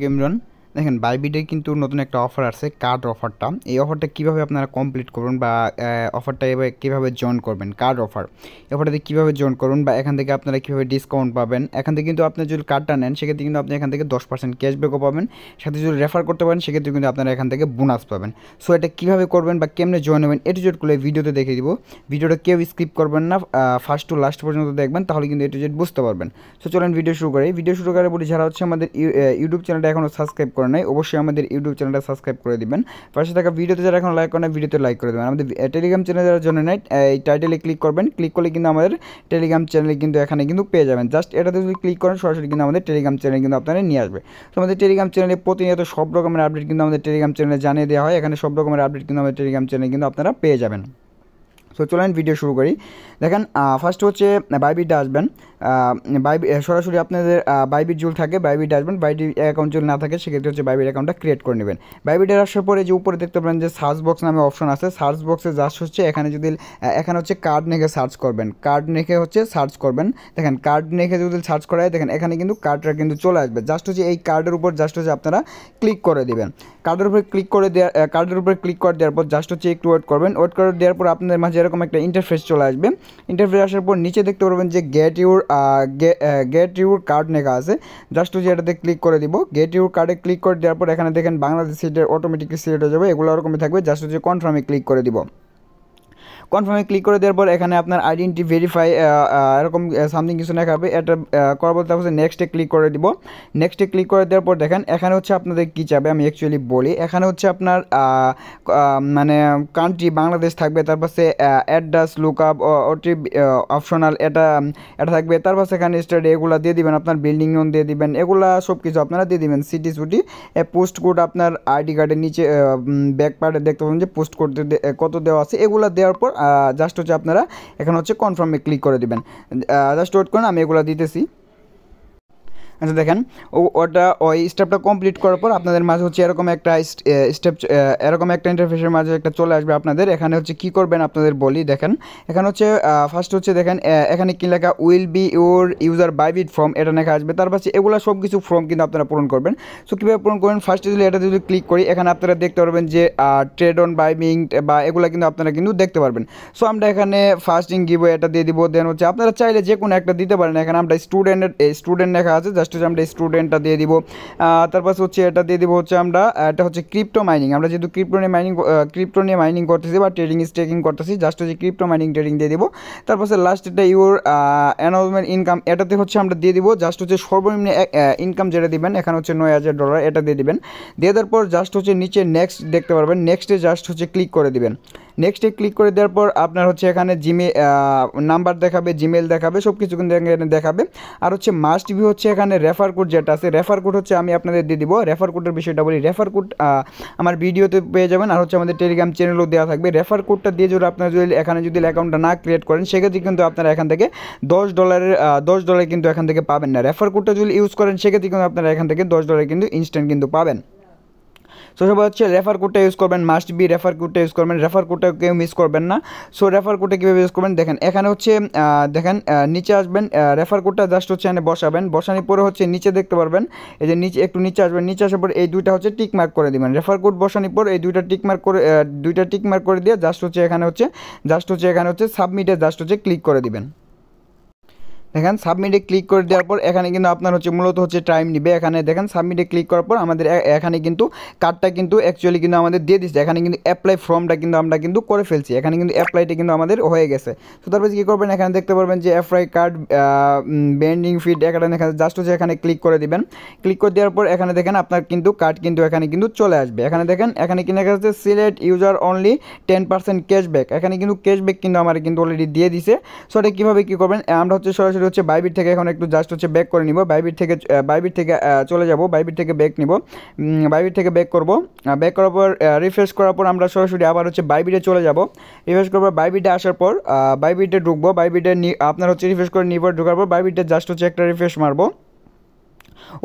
ইমরান, দেখেন বাইবিটের কিন্তু নতুন একটা অফার আছে, কার্ড অফারটা। এই অফারটা কীভাবে আপনারা কমপ্লিট করবেন বা অফারটা এবার কীভাবে জয়েন করবেন, কার্ড অফার অফারটাতে কীভাবে জয়েন করুন বা এখান থেকে আপনারা কীভাবে ডিসকাউন্ট পাবেন। এখান থেকে কিন্তু আপনি যদি কার্ডটা নেন সেক্ষেত্রে কিন্তু আপনি এখান থেকে 10% ক্যাশব্যাকও পাবেন, সাথে যদি রেফার করতে পারেন সেক্ষেত্রে কিন্তু আপনারা এখান থেকে বোনাস পাবেন। সো এটা কীভাবে করবেন বা কেমনে জয়েন হবেন এ টু জেড করে ভিডিওতে দেখে দিব। ভিডিওটা কেউ স্কিপ করবেন না, ফার্স্ট টু লাস্ট পর্যন্ত দেখবেন, তাহলে কিন্তু এ টু জেড বুঝতে পারবেন। সো চলেন ভিডিও শুরু করি। ভিডিও শুরু করার পরে যারা হচ্ছে আমাদের ইউটিউব চ্যানেলটা এখনও সাবস্ক্রাইব করে নাই, অবশ্যই আমাদের ইউটিউব চ্যানেলটা সাবস্ক্রাইব করে দিবেন। পাশে থাকা ভিডিওতে যারা এখন লাইক করে না, ভিডিওতে লাইক করে দেবেন। আমাদের টেলিগ্রাম চ্যানেলের জন্য নাই, এই টাইটেলে ক্লিক করবেন, ক্লিক করলে কিন্তু আমাদের টেলিগ্রাম চ্যানেলে কিন্তু এখানে কিন্তু পেয়ে যাবেন। জাস্ট এটাতে যদি ক্লিক করেন সরাসরি কিন্তু আমাদের টেলিগ্রাম চ্যানেলে কিন্তু আপনারা নিয়ে আসবে। তো আমাদের টেলিগ্রাম চ্যানেলে প্রতিনিয়ত সব রকমের আপডেট কিন্তু আমাদের টেলিগ্রাম চ্যানেলে জানিয়ে দেওয়া হয়। এখানে সব রকমের আপডেট কিন্তু আমাদের টেলিগ্রাম চ্যানেলে কিন্তু আপনারা পেয়ে যাবেন। সো চলেন ভিডিও শুরু করি। দেখেন ফার্স্ট হচ্ছে বাইবিটে আসবেন। সরাসরি আপনাদের বাইবিট জুল থাকে, বাইবিটে আসবেন। বাইবিট অ্যাকাউন্ট যদি না থাকে সেক্ষেত্রে হচ্ছে বাইবিট অ্যাকাউন্টটা ক্রিয়েট করে নেবেন। বাইবিটে আসার পরে যে উপরে দেখতে পাবেন যে সার্চ বক্স নামে অপশন আছে, সার্চ বক্সে জাস্ট হচ্ছে এখানে যদি এখানে হচ্ছে কার্ড নেখে সার্চ করবেন, কার্ড নেখে হচ্ছে সার্চ করবেন। দেখেন কার্ড নেখে যদি সার্চ করা হয়, দেখেন এখানে কিন্তু কার্ডটা কিন্তু চলে আসবে। জাস্ট হচ্ছে এই কার্ডের উপর জাস্ট হচ্ছে আপনারা ক্লিক করে দেবেন। কার্ডের উপরে ক্লিক করে দেওয়ার পর জাস্ট হচ্ছে একটু ওয়েট করবেন। ওয়েট করে দেওয়ার পর আপনাদের মাঝে এরকম একটা ইন্টারফেস চলে আসবে। ইন্টারফেস আসার পর নিচে দেখতে পারবেন যে গেট ইউর কার্ড লেখা আছে। জাস্ট হচ্ছে এটাতে ক্লিক করে দিব। গেট ইউর কার্ডে ক্লিক করে দেওয়ার পর এখানে দেখেন বাংলাদেশ সিটের অটোমেটিকলি সিলেক্ট হয়ে যাবে, এগুলো ওরকমই থাকবে। জাস্ট হচ্ছে কনফার্মে ক্লিক করে দিব। কনফার্মে ক্লিক করে দেওয়ার পর এখানে আপনার আইডেন্টি ভেরিফাই এরকম সামথিং কিছু দেখাবে। এটা করার পর তারপর নেক্সটে ক্লিক করে দিব। নেক্সটে ক্লিক করে দেওয়ার পর দেখেন এখানে হচ্ছে আপনাদের কী চাবে আমি অ্যাকচুয়ালি বলি। এখানে হচ্ছে আপনার মানে কান্ট্রি বাংলাদেশ থাকবে, তারপর সে অ্যাড্রেস লুকআপ ওটি অপশনাল এটা থাকবে। তারপর সেখানে স্টাডি এগুলো দিয়ে দিবেন, আপনার বিল্ডিং লোন দিয়ে দিবেন, এগুলা সব কিছু আপনারা দিয়ে দিবেন। সিটি সুটি পোস্ট কোড আপনার আইডি কার্ডের নিচে ব্যাক পার্টে দেখতে পাবেন যে পোস্ট কোড কত দেওয়া আছে, এগুলো দেওয়ার পর জাস্ট হচ্ছে আপনারা এখন হচ্ছে কনফার্মে ক্লিক করে দিবেন। জাস্ট ওয়েট করুন, আমি এগুলো দিতেছি। আচ্ছা দেখেন ওই স্টেপটা কমপ্লিট করার পর আপনাদের মাঝে হচ্ছে এরকম একটা স্টেপ, এরকম একটা ইন্টারফেসের মাঝে একটা চলে আসবে আপনাদের। এখানে হচ্ছে কী করবেন আপনাদের বলি। দেখেন এখানে হচ্ছে ফার্স্ট হচ্ছে দেখেন এখানে কী লেখা, will be your user Bybit form, এটা লেখা আসবে। তার পাশে এগুলো সব কিছু ফর্ম কিন্তু আপনারা পূরণ করবেন। সো কীভাবে পূরণ করবেন, ফার্স্টে যদি এটা যদি ক্লিক করি এখানে আপনারা দেখতে পারবেন যে ট্রেড অন বাইবিং বা এগুলো কিন্তু আপনারা কিন্তু দেখতে পারবেন। সো আমরা এখানে ফার্স্টিং গিভওয়ে এটা দিয়ে দিব। দেন হচ্ছে আপনারা চাইলে যে কোনো একটা দিতে পারেন। এখানে আমরা স্টুডেন্ট লেখা আছে, জাস্ট হচ্ছে আমরা স্টুডেন্টটা দিয়ে দিব। তারপর হচ্ছে এটা দিয়ে দিব হচ্ছে আমরা, এটা হচ্ছে ক্রিপ্টো মাইনিং। আমরা যেহেতু ক্রিপ্টো নিয়ে মাইনিং করতেছি বা ট্রেডিং স্টেকিং করতেছি, জাস্ট হচ্ছে ক্রিপ্টো মাইনিং ট্রেডিং দিয়ে দিব। তারপর হচ্ছে লাস্ট এটা ইউর অ্যানাউন্সমেন্ট ইনকাম, এটাতে হচ্ছে আমরা দিয়ে দিব। জাস্ট হচ্ছে সর্বনিম্ন ইনকাম যেটা দিবেন এখানে হচ্ছে $9,000, এটা দিয়ে দিবেন। দিয়ে দেওয়ার পর জাস্ট হচ্ছে নিচে নেক্সট দেখতে পারবেন, নেক্সটে জাস্ট হচ্ছে ক্লিক করে দিবেন। নেক্সটে ক্লিক করে দেওয়ার পর আপনার হচ্ছে এখানে নাম্বার দেখাবে, জিমেল দেখাবে, সব কিছু কিন্তু এখানে দেখাবে। আর হচ্ছে মাস্ট বি হচ্ছে এখানে রেফার কোড যেটা আছে, রেফার কোড হচ্ছে আমি আপনাদের দিয়ে দিব। রেফার কোডের বিষয়টা বলি, রেফার কোড আমার ভিডিওতে পেয়ে যাবেন, আর হচ্ছে আমাদের টেলিগ্রাম চ্যানেলও দেওয়া থাকবে। রেফার কোডটা দিয়ে যদি আপনারা এখানে যদি অ্যাকাউন্টটা না ক্রিয়েট করেন সেক্ষেত্রে কিন্তু আপনারা এখান থেকে $10 কিন্তু এখান থেকে পাবেন না। রেফার কোডটা যদি ইউজ করেন সেক্ষেত্রে কিন্তু আপনারা এখান থেকে $10 কিন্তু ইনস্ট্যান্ট কিন্তু পাবেন। সো সবাই হচ্ছে রেফার কোডটা ইউজ করবেন, মাস্ট বি রেফার কোডটা ইউজ করবেন। রেফার কোডটা কেউ মিস করবেন না। সো রেফার কোডটা কীভাবে ইউজ করবেন দেখেন, এখানে হচ্ছে দেখেন নিচে আসবেন, রেফার কোডটা জাস্ট হচ্ছে এখানে বসাবেন। বসানোর পরে হচ্ছে নিচে দেখতে পারবেন এই যে নিচে একটু নিচে আসবেন, নিচে আসার পর এই দুইটা হচ্ছে টিক মার্ক করে দিবেন। রেফার কোড বসানোর পর এই দুইটা টিক মার্ক করে দিয়ে জাস্ট হচ্ছে এখানে হচ্ছে সাবমিটে জাস্ট হচ্ছে ক্লিক করে দিবেন। দেখেন সাবমিটে ক্লিক করে দেওয়ার পর এখানে কিন্তু আপনার হচ্ছে মূলত হচ্ছে টাইম নেবে। এখানে দেখেন সাবমিটে ক্লিক করার পর আমাদের এখানে কিন্তু কার্ডটা কিন্তু অ্যাকচুয়ালি কিন্তু আমাদের দিয়ে দিচ্ছে। এখানে কিন্তু অ্যাপ্লাই ফর্মটা কিন্তু আমরা কিন্তু করে ফেলছি, এখানে কিন্তু অ্যাপ্লাইটা কিন্তু আমাদের হয়ে গেছে। তো তারপরে কী করবেন, এখানে দেখতে পারবেন যে অ্যাপ্লাই কার্ড বেন্ডিং ফিড এখানে জাস্ট হচ্ছে এখানে ক্লিক করে দিবেন। ক্লিক করে দেওয়ার পর এখানে দেখেন আপনার কিন্তু কার্ড কিন্তু এখানে কিন্তু চলে আসবে। এখানে দেখেন এখানে কিন্তু লেখা আছে সিলেক্ট ইউজার অনলি 10% ক্যাশব্যাক, এখানে কিন্তু ক্যাশব্যাক কিন্তু আমার কিন্তু অলরেডি দিয়ে দিছে। সো এটা কীভাবে কী করবেন, আমরা হচ্ছে সরাসরি হচ্ছে বাইবিট থেকে এখন একটু জাস্ট হচ্ছে ব্যাক করে নিব। বাইবিট থেকে চলে যাব, বাইবিট থেকে ব্যাক নিব, বাইবিট থেকে ব্যাক করব। ব্যাক করার পর রিফ্রেশ করার পর আমরা সরাসরি আবার হচ্ছে বাইবিটে চলে যাব। রিফ্রেশ করার পর বাইবিটে আসার পর বাইবিটে ঢুকবো। বাইবিটে আপনার হচ্ছে রিফ্রেশ করে নিব, ঢোকার পর বাইবিটে জাস্ট হচ্ছে একটা রিফ্রেশ মারবো,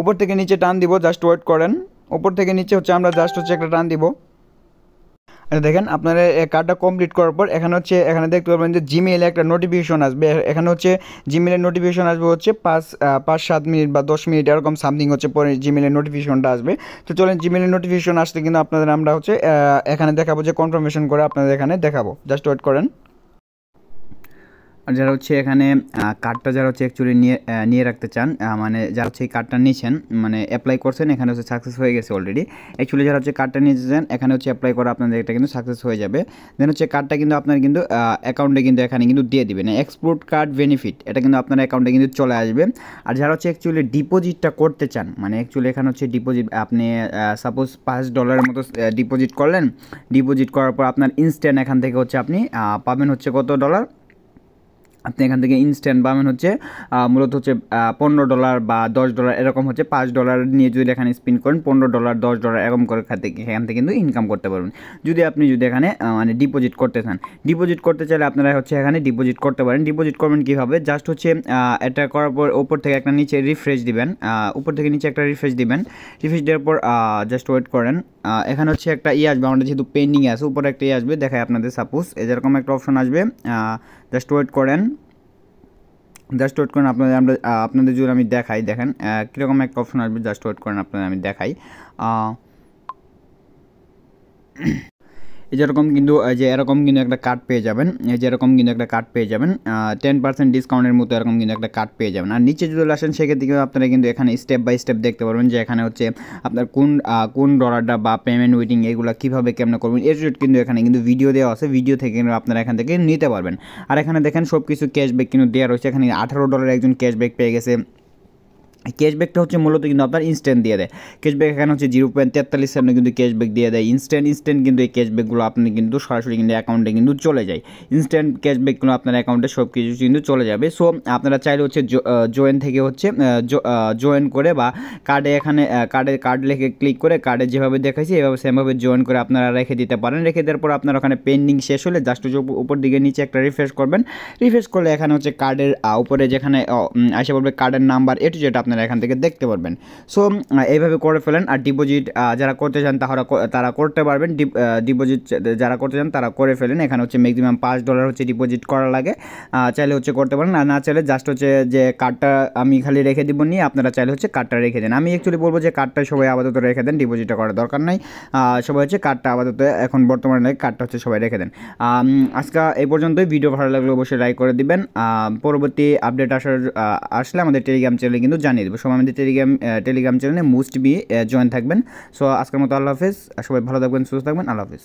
উপর থেকে নিচে টান দিব। জাস্ট ওয়েট করেন, উপর থেকে নিচে হচ্ছে আমরা জাস্ট হচ্ছে একটা টান দিব। দেখেন আপনারা কার্ডটা কমপ্লিট করার পর এখানে হচ্ছে এখানে দেখতে পারবেন যে জিমেইলে একটা নোটিফিকেশন আসবে। এখানে হচ্ছে জিমেইলের নোটিফিকেশন আসবে হচ্ছে 5-7 মিনিট বা 10 মিনিট এরকম সামথিং হচ্ছে পরে জিমেইলের নোটিফিকেশনটা আসবে। তো চলেন জিমেইলের নোটিফিকেশন আসতে কিন্তু আপনাদের আমরা হচ্ছে এখানে দেখাবো যে কনফার্মেশন করে আপনাদের এখানে দেখাবো, জাস্ট ওয়েট করেন। আর যারা হচ্ছে এখানে কার্ডটা যারা হচ্ছে অ্যাকচুয়ালি নিয়ে রাখতে চান, মানে যারা হচ্ছে এই কার্ডটা নিয়েছেন মানে অ্যাপ্লাই করছেন, এখানে হচ্ছে সাকসেস হয়ে গেছে অলরেডি। অ্যাকচুয়ালি যারা হচ্ছে কার্ডটা নিয়েছেন এখানে হচ্ছে অ্যাপ্লাই করা আপনাদের এটা কিন্তু সাকসেস হয়ে যাবে। দেন হচ্ছে কার্ডটা কিন্তু আপনার কিন্তু অ্যাকাউন্টে কিন্তু এখানে কিন্তু দিয়ে দিবেন, এক্সপোর্ট কার্ড বেনিফিট, এটা কিন্তু আপনার অ্যাকাউন্টে কিন্তু চলে আসবে। আর যারা হচ্ছে অ্যাকচুয়ালি ডিপোজিটটা করতে চান, মানে অ্যাকচুয়ালি এখানে হচ্ছে ডিপোজিট আপনি সাপোজ $5 মতো ডিপোজিট করলেন, ডিপোজিট করার পর আপনার ইনস্ট্যান্ট এখান থেকে হচ্ছে আপনি পাবেন হচ্ছে কত ডলার, আপনি এখান থেকে ইনস্ট্যান্ট পাবেন হচ্ছে মূলত হচ্ছে $15 বা $10 এরকম হচ্ছে। $5 নিয়ে যদি এখানে স্পিন করেন $15 $10 এরকম করে এখান থেকে কিন্তু ইনকাম করতে পারবেন যদি এখানে মানে ডিপোজিট করতে চান। ডিপোজিট করতে চাইলে আপনারা হচ্ছে এখানে ডিপোজিট করতে পারেন। ডিপোজিট করবেন কীভাবে, জাস্ট হচ্ছে এটা করার পর উপর থেকে একটা নিচে রিফ্রেশ দিবেন, উপর থেকে নিচে একটা রিফ্রেশ দিবেন। রিফ্রেশ দেওয়ার পর জাস্ট ওয়েট করেন, এখানে হচ্ছে একটা আসবে, আমাদের যেহেতু পেন্ডিং আছে উপরে একটা আসবে, দেখায় আপনাদের সাপোজ যেরকম একটা অপশন আসবে, জাস্ট ওয়েট করেন। আপনাদের যদি আমি দেখাই, দেখেন কীরকম একটা অপশন আসবে, জাস্ট ওয়েট করেন আপনাদের আমি দেখাই। যেরকম কিন্তু যে এরকম কিন্তু একটা কার্ড পেয়ে যাবেন, যেরকম কিন্তু একটা কার্ড পেয়ে যাবেন 10% ডিসকাউন্টের মতো এরকম কিন্তু একটা কার্ড পেয়ে যাবেন। আর নিচে যদি আসেন সেক্ষেত্রে কিন্তু আপনারা কিন্তু এখানে স্টেপ বাই স্টেপ দেখতে পারবেন যে এখানে হচ্ছে আপনার কোন ডলারটা বা পেমেন্ট ওয়েটিং এগুলো কীভাবে কেমন করবেন কিন্তু এখানে কিন্তু ভিডিও দেওয়া আছে, ভিডিও থেকে কিন্তু আপনারা এখান থেকে নিতে পারবেন। আর এখানে দেখেন সব কিছু ক্যাশব্যাক কিন্তু দেওয়া রয়েছে, এখানে $18 একজন ক্যাশব্যাক পেয়ে গেছে। ক্যাশব্যাকটা হচ্ছে মূলত কিন্তু আপনার ইনস্ট্যান্ট দিয়ে দেয়, ক্যাশব্যাক এখানে হচ্ছে 0.43 সেন্ট কিন্তু ক্যাশব্যাক দিয়ে দেয় ইনস্ট্যান্ট কিন্তু এই ক্যাশব্যাকগুলো আপনি কিন্তু সরাসরি কিন্তু অ্যাকাউন্টে কিন্তু চলে যায়, ইনস্ট্যান্ট ক্যাশব্যাকগুলো আপনার অ্যাকাউন্টে সব কিছু কিন্তু চলে যাবে। সো আপনারা চাইলে হচ্ছে জয়েন থেকে হচ্ছে জয়েন করে বা কার্ড লিখে ক্লিক করে কার্ডে যেভাবে দেখাইছি এভাবে সেমভাবে জয়েন করে আপনারা রেখে দিতে পারেন। রেখে দেওয়ার পর আপনার ওখানে পেন্ডিং শেষ হলে জাস্ট উপর দিকে নিচে একটা রিফ্রেশ করবেন, রিফ্রেশ করলে এখানে হচ্ছে কার্ডের উপরে যেখানে আসে পড়বে কার্ডের নাম্বার যেটা আপনারা এখান থেকে দেখতে পারবেন। সো এইভাবে করে ফেলেন। আর ডিপোজিট যারা করতে চান তারা করতে পারবেন, ডিপোজিট যারা করতে চান তারা করে ফেলেন। এখানে হচ্ছে ম্যাক্সিমাম $5 হচ্ছে ডিপোজিট করা লাগে, চাইলে হচ্ছে করতে পারেন, আর না চাইলে জাস্ট হচ্ছে যে কার্ডটা আমি খালি রেখে দিব নিয়ে আপনারা চাইলে হচ্ছে কার্ডটা রেখে দেন। আমি অ্যাকচুয়ালি বলবো যে কার্ডটা সবাই আপাতত রেখে দেন, ডিপোজিটটা করার দরকার নাই, সবাই হচ্ছে কার্ডটা আপাতত এখন বর্তমানে কার্ডটা হচ্ছে সবাই রেখে দেন। আজকে এই পর্যন্তই, ভিডিও ভালো লাগলে অবশ্যই লাইক করে দিবেন। পরবর্তী আপডেট আসলে আমাদের টেলিগ্রাম চ্যানেলে কিন্তু জানিয়ে দেবো। সবাই আমাদের টেলিগ্রাম চ্যানেলে মোস্ট বি জয়েন থাকবেন। সো আজকের মতো আল্লাহ হাফেজ, সবাই ভালো থাকবেন, সুস্থ থাকবেন, আল্লাহ হাফেজ।